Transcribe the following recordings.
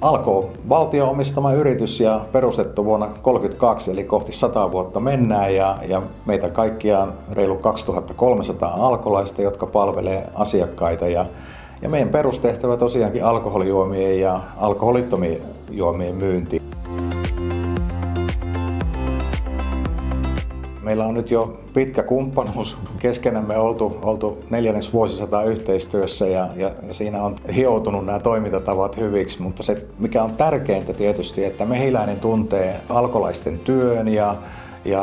Alko valtion omistama yritys ja perustettu vuonna 1932, eli kohti 100 vuotta mennään ja meitä kaikkiaan reilu 2300 alkolaista, jotka palvelee asiakkaita. Ja meidän perustehtävä tosiaankin alkoholijuomien ja alkoholittomien juomien myynti. Meillä on nyt jo pitkä kumppanuus keskenämme oltu neljännesvuosisataa yhteistyössä ja siinä on hioutunut nämä toimintatavat hyviksi, mutta se mikä on tärkeintä tietysti, että mehiläinen tuntee alkolaisten työn ja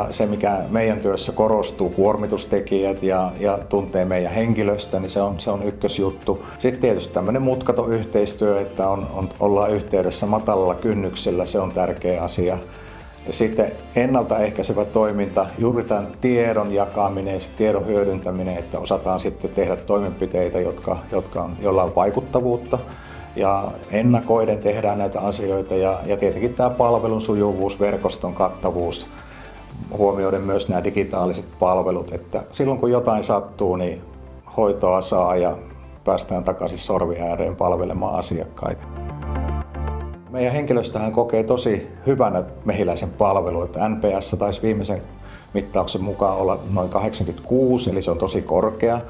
se mikä meidän työssä korostuu, kuormitustekijät ja tuntee meidän henkilöstä, niin se on ykkösjuttu. Sitten tietysti tämmöinen mutkaton yhteistyö, että ollaan yhteydessä matalalla kynnyksellä, se on tärkeä asia. Ja sitten ennaltaehkäisevä toiminta, juuri tämän tiedon jakaminen ja tiedon hyödyntäminen, että osataan sitten tehdä toimenpiteitä, joilla on vaikuttavuutta. Ja ennakoiden tehdään näitä asioita ja tietenkin tämä palvelun sujuvuus, verkoston kattavuus, huomioiden myös nämä digitaaliset palvelut, että silloin kun jotain sattuu, niin hoitoa saa ja päästään takaisin sorvien ääreen palvelemaan asiakkaita. Meidän henkilöstöhän kokee tosi hyvänä mehiläisen palvelua, että NPS taisi viimeisen mittauksen mukaan olla noin 86, eli se on tosi korkea.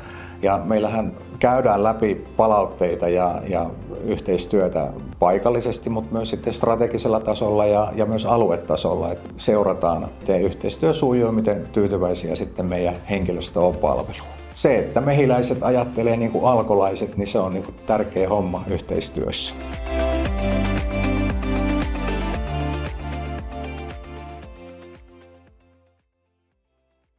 Ja meillähän käydään läpi palautteita ja yhteistyötä paikallisesti, mutta myös sitten strategisella tasolla ja myös aluetasolla. Että seurataan, miten yhteistyö sujuu, miten tyytyväisiä sitten meidän henkilöstö on palveluun. Se, että mehiläiset ajattelee niin kuin alkolaiset, niin se on niin kuin tärkeä homma yhteistyössä.